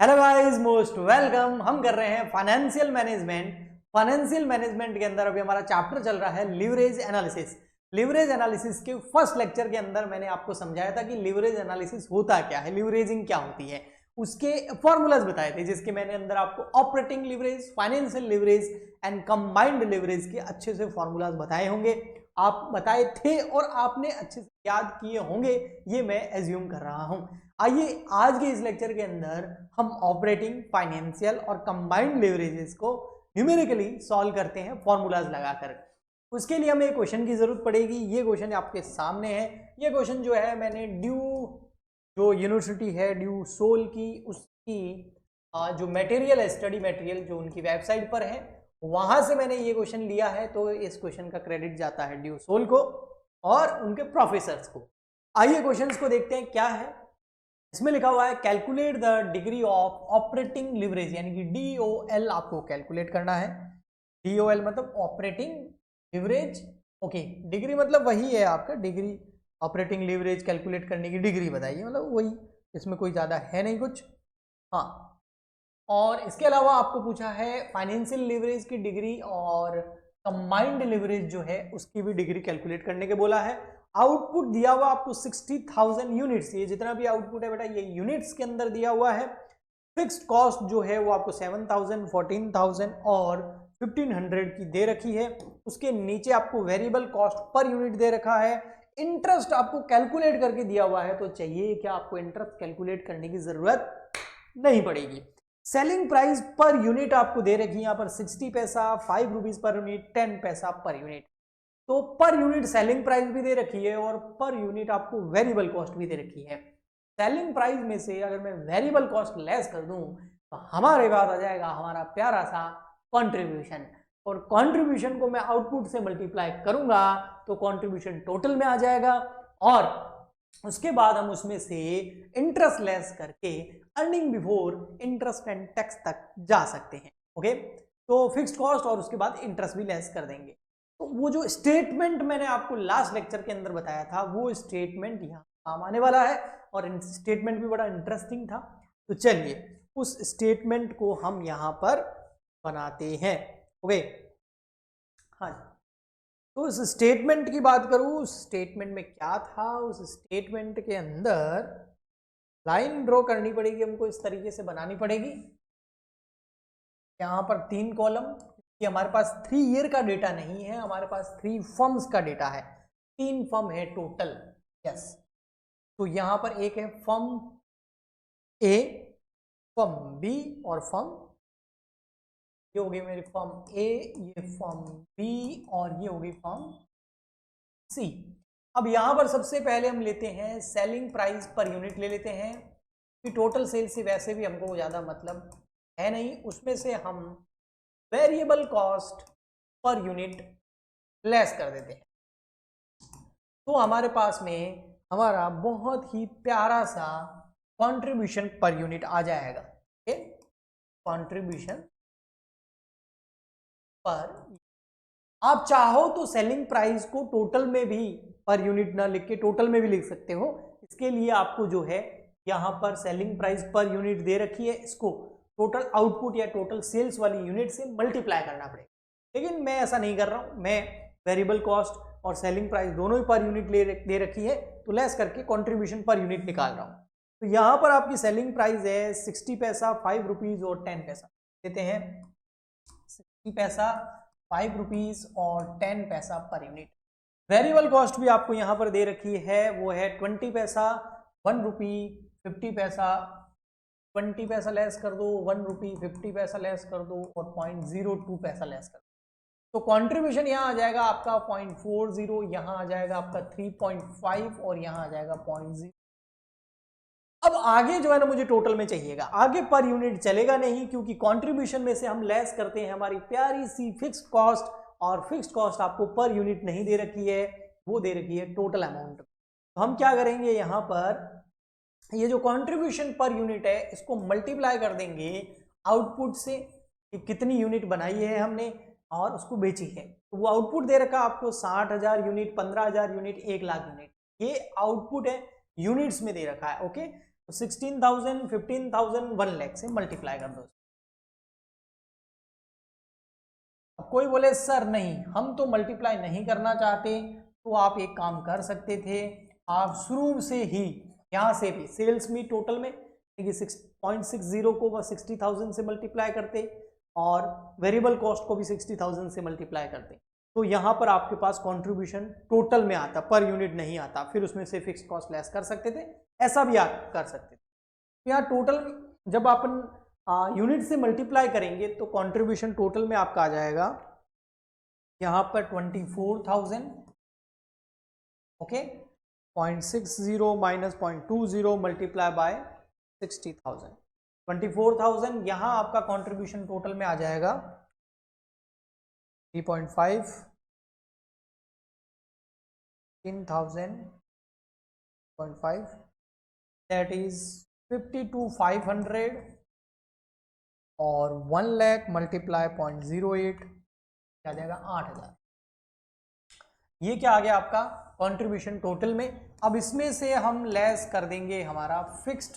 Hello guys, most welcome. हम कर रहे हैं फाइनेंशियल मैनेजमेंट। फाइनेंशियल मैनेजमेंट के अंदर अभी हमारा चैप्टर चल रहा है लिवरेज एनालिसिस। लिवरेज एनालिसिस के फर्स्ट लेक्चर के अंदर मैंने आपको समझाया था कि लिवरेज एनालिसिस होता क्या है, लिवरेजिंग क्या होती है, उसके फॉर्मूलाज बताए थे, जिसके मैंने अंदर आपको operating leverage, financial leverage and combined leverage के अच्छे से फॉर्मूलाज बताए होंगे, आप बताए थे और आपने अच्छे से याद किए होंगे, ये मैं एज्यूम कर रहा हूं। आइए आज के इस लेक्चर के अंदर हम ऑपरेटिंग, फाइनेंशियल और कंबाइंड लिवरेजेस को न्यूमेरिकली सॉल्व करते हैं फॉर्मूलाज लगाकर। उसके लिए हमें एक क्वेश्चन की जरूरत पड़ेगी। ये क्वेश्चन आपके सामने है। ये क्वेश्चन जो है मैंने ड्यू जो यूनिवर्सिटी है ड्यू सोल की, उसकी जो मटेरियल है, स्टडी मटेरियल जो उनकी वेबसाइट पर है, वहां से मैंने ये क्वेश्चन लिया है। तो इस क्वेश्चन का क्रेडिट जाता है ड्यू सोल को और उनके प्रोफेसर्स को। आइए क्वेश्चंस को देखते हैं क्या है। इसमें लिखा हुआ है calculate the degree of operating leverage, यानी कि DOL आपको कैलकुलेट करना है। DOL मतलब ऑपरेटिंग लिवरेज। ओके, डिग्री मतलब वही है आपका डिग्री, ऑपरेटिंग लिवरेज कैलकुलेट करने की डिग्री बताइए, मतलब वही, इसमें कोई ज़्यादा है नहीं कुछ। हाँ, और इसके अलावा आपको पूछा है फाइनेंशियल लिवरेज की डिग्री और कंबाइंड लिवरेज जो है उसकी भी डिग्री कैलकुलेट करने के बोला है। आउटपुट दिया हुआ आपको 60,000 यूनिट्स, ये जितना भी आउटपुट है बेटा ये यूनिट्स के अंदर दिया हुआ है। फिक्स्ड कॉस्ट जो है वो आपको 7,000, 14,000 और 1,500 की दे रखी है। उसके नीचे आपको वेरिएबल कॉस्ट पर यूनिट दे रखा है। इंटरेस्ट आपको कैलकुलेट करके दिया हुआ है, तो चाहिए क्या आपको इंटरेस्ट कैलकुलेट करने की जरूरत नहीं पड़ेगी। सेलिंग प्राइस पर यूनिट आपको दे रखी है यहाँ पर 60 पैसा, 5 रुपीज पर यूनिट, 10 पैसा पर यूनिट। तो पर यूनिट सेलिंग प्राइस भी दे रखी है और पर यूनिट आपको वेरिएबल कॉस्ट भी दे रखी है। सेलिंग प्राइस में से अगर मैं वेरिएबल कॉस्ट लेस कर दूं तो हमारे पास आ जाएगा हमारा प्यारा सा कंट्रीब्यूशन, और कंट्रीब्यूशन को मैं आउटपुट से मल्टीप्लाई करूंगा तो कंट्रीब्यूशन टोटल में आ जाएगा, और उसके बाद हम उसमें से इंटरेस्ट लेस करके earning before interest and tax तक जा सकते हैं। ओके, तो फिक्स्ड कॉस्ट और उसके बाद इंटरेस्ट भी लेस कर देंगे। तो वो जो स्टेटमेंट मैंने आपको लास्ट लेक्चर के अंदर बताया था वो स्टेटमेंट यहाँ काम आने वाला है, और स्टेटमेंट भी बड़ा इंटरेस्टिंग था। तो चलिए उस स्टेटमेंट को हम यहाँ पर बनाते हैं। ओके, हाँ, तो उस स्टेटमेंट की बात करूं, उस स्टेटमेंट में क्या था, उस स्टेटमेंट के अंदर लाइन ड्रॉ करनी पड़ेगी, हमको इस तरीके से बनानी पड़ेगी। यहाँ पर 3 कॉलम, कि हमारे पास 3 ईयर का डेटा नहीं है, हमारे पास 3 फर्म्स का डेटा है, 3 फर्म है टोटल। यस, तो यहाँ पर एक है फर्म ए, फर्म बी और फर्म, ये हो गई मेरी फर्म ए, ये फर्म बी और ये होगी फर्म सी। अब यहां पर सबसे पहले हम लेते हैं सेलिंग प्राइस पर यूनिट ले लेते हैं, कि टोटल सेल से वैसे भी हमको ज़्यादा मतलब है नहीं, उसमें से हम variable cost per unit less कर देते हैं। तो हमारे पास में हमारा बहुत ही प्यारा सा कंट्रीब्यूशन पर यूनिट आ जाएगा। कंट्रीब्यूशन पर, आप चाहो तो सेलिंग प्राइस को टोटल में भी पर यूनिट ना लिख के टोटल में भी लिख सकते हो। इसके लिए आपको जो है यहाँ पर सेलिंग प्राइस पर यूनिट दे रखी है, इसको टोटल आउटपुट या टोटल सेल्स वाली यूनिट से मल्टीप्लाई करना पड़ेगा। लेकिन मैं ऐसा नहीं कर रहा हूँ, मैं वेरिएबल कॉस्ट और सेलिंग प्राइस दोनों ही पर यूनिट दे रखी है, तो लेस करके कॉन्ट्रीब्यूशन पर यूनिट निकाल रहा हूँ। तो यहाँ पर आपकी सेलिंग प्राइस है 60 पैसा, 5 रुपीज और 10 पैसा देते हैं। 60 पैसा, 5 रुपीज और 10 पैसा पर यूनिट। वेरिएबल कॉस्ट भी आपको यहाँ पर दे रखी है, वो है 20 पैसा, 1 रुपी, 50 पैसा, 20 पैसा लेस कर दो, 1 रुपी, 50 पैसा लेस कर दो और 0.02 पैसा लेस कर दो। तो कंट्रीब्यूशन यहाँ आ जाएगा आपका 0.40, यहाँ आ जाएगा आपका 3.5 और यहाँ आ जाएगा 0.0। अब आगे जो है ना मुझे टोटल में चाहिएगा, आगे पर यूनिट चलेगा नहीं, क्योंकि कंट्रीब्यूशन में से हम लेस करते हैं हमारी प्यारी सी फिक्स्ड कॉस्ट, और फिक्स्ड कॉस्ट आपको पर यूनिट नहीं दे रखी है, वो दे रखी है टोटल अमाउंट। तो हम क्या करेंगे, यहाँ पर ये जो कंट्रीब्यूशन पर यूनिट है इसको मल्टीप्लाई कर देंगे आउटपुट से, कि कितनी यूनिट बनाई है हमने और उसको बेची है। तो वो आउटपुट दे रखा आपको 60,000 यूनिट, 15,000 यूनिट, 1 लाख यूनिट, ये आउटपुट है यूनिट्स में दे रखा है। ओके, तो 16,000, 15,000, 1 लाख से मल्टीप्लाई कर दो। अब कोई बोले सर नहीं हम तो मल्टीप्लाई नहीं करना चाहते, तो आप एक काम कर सकते थे, आप शुरू से ही यहाँ से भी सेल्स में टोटल में 6.60 को वह 60,000 से मल्टीप्लाई करते और वेरिएबल कॉस्ट को भी 60,000 से मल्टीप्लाई करते, तो यहाँ पर आपके पास कंट्रीब्यूशन टोटल में आता, पर यूनिट नहीं आता, फिर उसमें से फिक्स कॉस्ट लेस कर सकते थे, ऐसा भी आप कर सकते थे। तो यहाँ टोटल जब अपन यूनिट से मल्टीप्लाई करेंगे तो कंट्रीब्यूशन टोटल में आपका आ जाएगा यहाँ पर 24,000, ओके, 0.60 माइनस 0.20 मल्टीप्लाई बाय 60,000, 24,000। यहाँ आपका कंट्रीब्यूशन टोटल में आ जाएगा 3.5, 15,000.5, दैट इज 52,500 और 1 लाख मल्टीप्लाई 0.08 क्या आ जाएगा 8,000। ये क्या आ गया आपका कंट्रीब्यूशन टोटल में। अब इसमें से हम लेस कर देंगे हमारा फिक्स्ड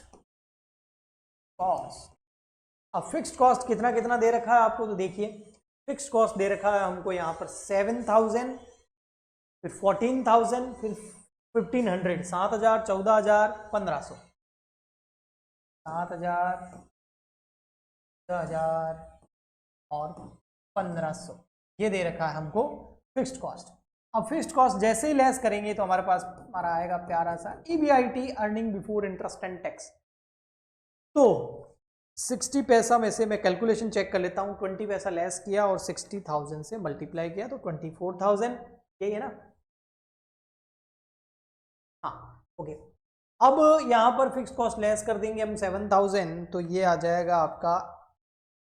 कॉस्ट। अब फिक्स्ड कॉस्ट कितना कितना दे रखा है आपको, तो देखिए फिक्स्ड कॉस्ट दे रखा है हमको यहाँ पर 7,000, फिर 14,000, फिर 1,500, 7,000, 14,000, 1,500, 7,000, 14,000 और 1,500 ये दे रखा है हमको फिक्स्ड कॉस्ट। अब फिक्स्ड कॉस्ट जैसे ही लेस करेंगे तो हमारे पास हमारा आएगा प्यारा सा EBIT, earning before interest and tax. तो 60 पैसा में से मैं कैलकुलेशन चेक कर लेता हूँ, 20 पैसा लेस किया और 60,000 से मल्टीप्लाई किया तो 24,000, यही है ना, हाँ ओके। अब यहाँ पर फिक्स कॉस्ट लेस कर देंगे हम 7,000, तो ये आ जाएगा आपका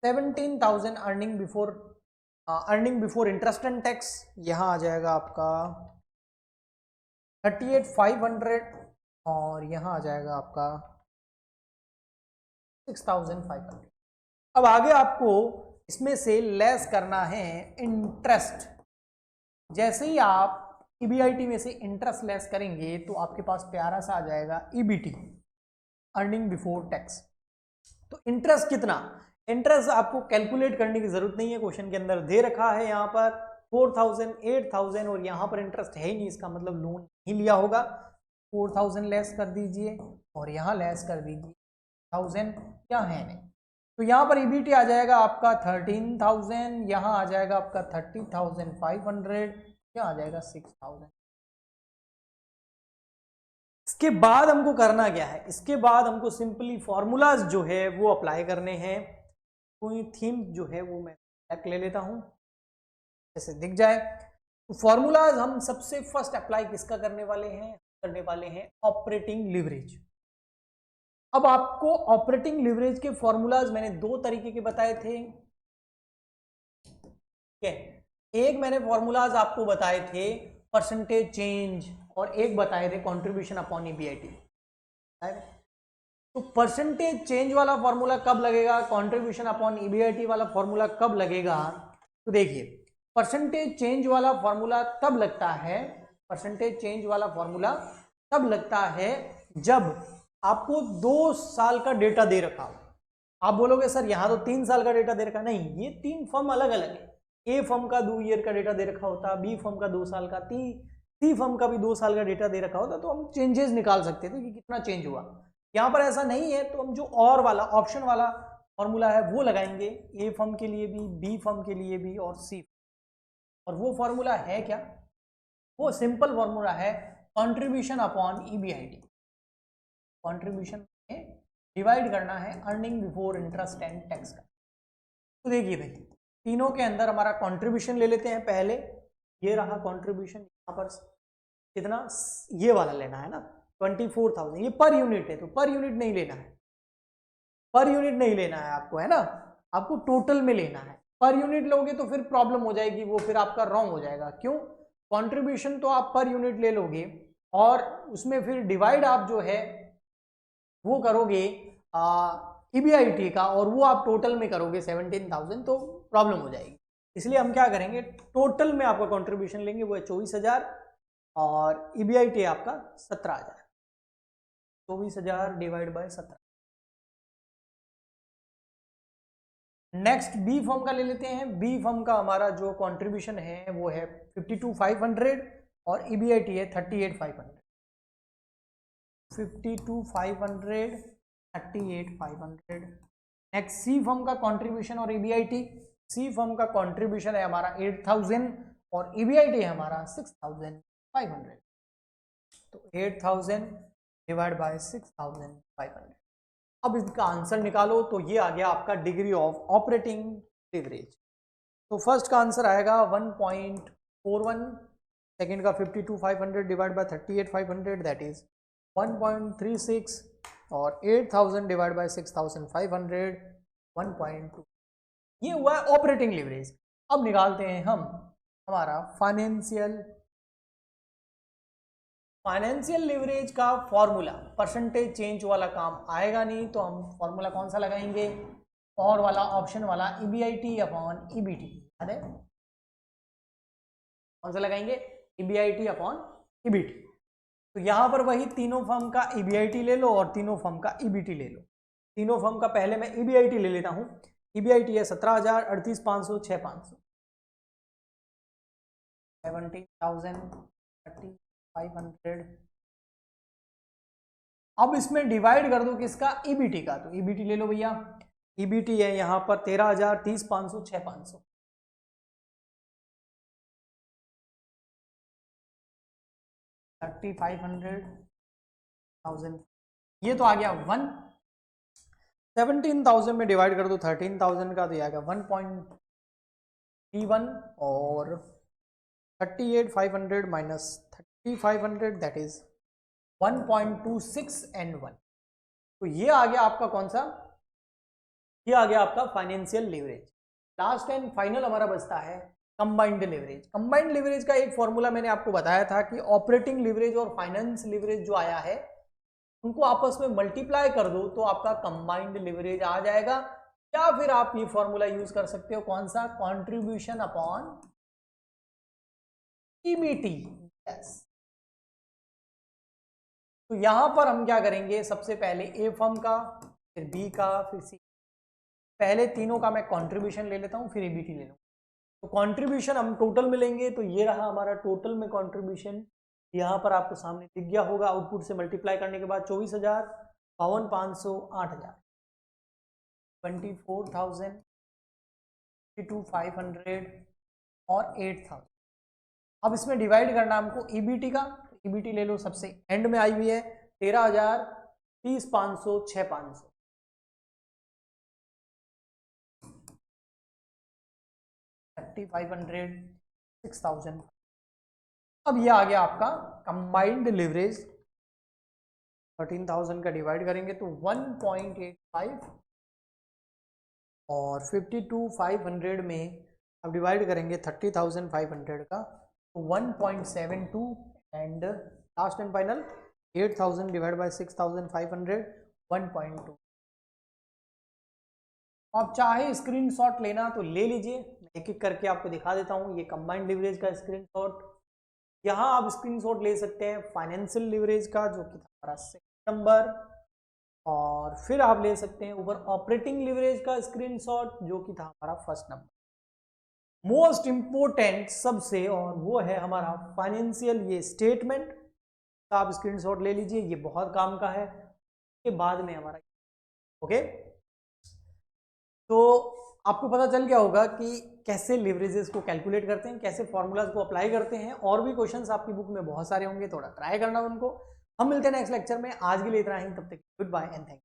17,000 earning before interest and tax. यहाँ आ जाएगा आपका 38,500 और यहाँ आ जाएगा आपका 6,500। अब आगे आपको इसमें से लेस करना है इंटरेस्ट। जैसे ही आप EBIT में से इंटरेस्ट लेस करेंगे तो आपके पास प्यारा सा आ जाएगा EBT, अर्निंग बिफोर टैक्स। तो इंटरेस्ट कितना, इंटरेस्ट आपको कैलकुलेट करने की जरूरत नहीं है, क्वेश्चन के अंदर दे रखा है यहाँ पर 4,000, 8,000 और यहाँ पर इंटरेस्ट है ही नहीं, इसका मतलब लोन नहीं लिया होगा। 4,000 लेस कर दीजिए और यहाँ लेस कर दीजिए 1,000, क्या है नहीं, तो यहाँ पर EBT आ जाएगा आपका 13,000, यहाँ आ जाएगा आपका 30,500, क्या आ जाएगा 6,000। इसके बाद हमको करना क्या है, इसके बाद हमको सिंपली फॉर्मूलाज जो है वो अप्लाई करने हैं। कोई थीम जो है वो मैं ले लेता हूं जैसे दिख जाए। तो फॉर्मूलाज हम सबसे फर्स्ट अप्लाई किसका करने वाले हैं ऑपरेटिंग लिवरेज। अब आपको ऑपरेटिंग लिवरेज के फॉर्मूलाज मैंने दो तरीके के बताए थे, एक मैंने फॉर्मूलाज आपको बताए थे परसेंटेज चेंज और एक बताए थे कंट्रीब्यूशन अपॉन EBIT। तो परसेंटेज चेंज वाला फॉर्मूला कब लगेगा, कंट्रीब्यूशन अपॉन EBIT वाला फॉर्मूला कब लगेगा, तो देखिए परसेंटेज चेंज वाला फॉर्मूला तब लगता है, परसेंटेज चेंज वाला फॉर्मूला तब लगता है जब आपको 2 साल का डेटा दे रखा हो। आप बोलोगे सर यहाँ तो 3 साल का डेटा दे रखा, नहीं, ये 3 फर्म अलग अलग है। ए फर्म का 2 ईयर का डेटा दे रखा होता, बी फर्म का 2 साल का, सी फर्म का भी 2 साल का डेटा दे रखा होता, तो हम चेंजेस निकाल सकते थे कि कितना चेंज हुआ। यहाँ पर ऐसा नहीं है, तो हम जो और वाला ऑप्शन वाला फॉर्मूला है वो लगाएंगे, ए फर्म के लिए भी, बी फर्म के लिए भी और सी। और वो फॉर्मूला है क्या, वो सिंपल फॉर्मूला है कंट्रीब्यूशन अपॉन EBIT। कंट्रीब्यूशन में डिवाइड करना है earning before interest and tax का। तो देखिए भाई तीनों के अंदर हमारा कंट्रीब्यूशन ले लेते हैं पहले, ये रहा कंट्रीब्यूशन, यहाँ पर कितना, ये वाला लेना है ना 24,000, ये पर यूनिट है तो पर यूनिट नहीं लेना है, पर यूनिट नहीं लेना है आपको, है ना, आपको टोटल में लेना है। पर यूनिट लोगे तो फिर प्रॉब्लम हो जाएगी, वो फिर आपका रॉन्ग हो जाएगा। क्यों, कंट्रीब्यूशन तो आप पर यूनिट ले लोगे और उसमें फिर डिवाइड आप जो है वो करोगे EBIT का, और वो आप टोटल में करोगे 17,000, तो प्रॉब्लम हो जाएगी। इसलिए हम क्या करेंगे, टोटल में आपका कंट्रीब्यूशन लेंगे, वो है 24,000 और EBIT आपका 17,000। 24,000 divide by 17। Next B firm का ले लेते हैं। बी फर्म का हमारा जो कंट्रीब्यूशन है वो है 52,500 और ईबीआईटी है 38,500। 52,500 38,500। नेक्स्ट सी फर्म का कंट्रीब्यूशन और ईबीआईटी। सी फर्म का कंट्रीब्यूशन है हमारा 8,000 और ईबीआईटी है हमारा 6,500। तो 8,000 डिवाइड बाय 6,500। अब इसका आंसर निकालो तो ये आ गया आपका डिग्री ऑफ ऑपरेटिंग लीवरेज। तो फर्स्ट का आंसर आएगा 1.41, सेकंड का 52,500 डिवाइड बाय 38,500 दैट इज 1.36 और 8,000 डिवाइड बाय 6,500 1.2। ये हुआ है ऑपरेटिंग लीवरेज। अब निकालते हैं हम हमारा फाइनेंशियल लीवरेज का फॉर्मूला। परसेंटेज चेंज वाला काम आएगा नहीं, तो हम फॉर्मूला कौन सा लगाएंगे, और वाला ऑप्शन वाला ईबीआईटी अपॉन ईबीटी। याद है कौन सा लगाएंगे, ईबीआईटी अपॉन ईबीटी। तो यहां पर वही तीनों फर्म का ईबीआईटी ले लो और तीनों फर्म का ईबीटी ले लो। तीनों फर्म का पहले मैं ईबीआईटी ले लेता हूं। ईबीआईटी है 17,000, 38,500, 6,500, 70,000, 30,500। अब इसमें डिवाइड कर दो किसका, ईबीटी का। तो ईबीटी ले लो भैया। ईबीटी है यहां पर 13,000, 30,500, 6,500, 35,000। ये तो आ गया 1। 17,000 में डिवाइड कर दो 13,000 का, तो ये आ गया 1.31 और 38,500 माइनस 3,500 दैट इज 1.26 एंड 1। तो ये आ गया आपका कौन सा, ये आ गया आपका financial leverage. Last and final हमारा बचता है कंबाइंड लीवरेज। कंबाइंड लीवरेज का एक फॉर्मूला मैंने आपको बताया था कि ऑपरेटिंग लीवरेज और फाइनेंस लीवरेज जो आया है उनको आपस में मल्टीप्लाई कर दो तो आपका कंबाइंड लीवरेज आ जाएगा। या फिर आप ये फॉर्मूला यूज कर सकते हो, कौन सा, कंट्रीब्यूशन अपॉन ईबीटी। यस। तो यहां पर हम क्या करेंगे, सबसे पहले ए फर्म का, फिर बी का, फिर सी। पहले तीनों का मैं कंट्रीब्यूशन ले लेता हूं, फिर ईबीटी ले लूंगा। तो कंट्रीब्यूशन हम टोटल मिलेंगे, तो ये रहा हमारा टोटल में कंट्रीब्यूशन। यहाँ पर आपको सामने दिख गया होगा, आउटपुट से मल्टीप्लाई करने के बाद 24,000, 52,500, 8,000, 24,000, 52,500 और 8,000। अब इसमें डिवाइड करना हमको ईबीटी का। ईबीटी ले लो, सबसे एंड में आई हुई है 13,000, 30,500, 6,500, 30,500, 6,000। अब ये आ गया आपका कंबाइंड लिवरेज। 13,000 का डिवाइड करेंगे तो 1.85 और 52,500 में अब डिवाइड करेंगे 30,500 का तो 1.72 and last and final 8,000 divide by 6,500 1.2। आप चाहे स्क्रीनशॉट लेना तो ले लीजिए, एक एक करके आपको दिखा देता हूँ। ये कंबाइंड लिवरेज का स्क्रीनशॉट, यहाँ आप स्क्रीनशॉट ले सकते हैं फाइनेंशियल लिवरेज का जो कि था हमारा 2nd नंबर, और फिर आप ले सकते हैं ऊपर ऑपरेटिंग लिवरेज का स्क्रीनशॉट जो कि था हमारा 1st नंबर। मोस्ट इंपोर्टेंट सबसे, और वो है हमारा फाइनेंशियल ये स्टेटमेंट का आप स्क्रीनशॉट ले लीजिए, ये बहुत काम का है। के बाद में हमारा ओके। तो आपको पता चल गया होगा कि कैसे लिवरेजेस को कैलकुलेट करते हैं, कैसे फॉर्मूलाज को अप्लाई करते हैं। और भी क्वेश्चंस आपकी बुक में बहुत सारे होंगे, थोड़ा ट्राई करना उनको। हम मिलते हैं नेक्स्ट लेक्चर में। आज के लिए इतना ही, तब तक goodbye and thank you.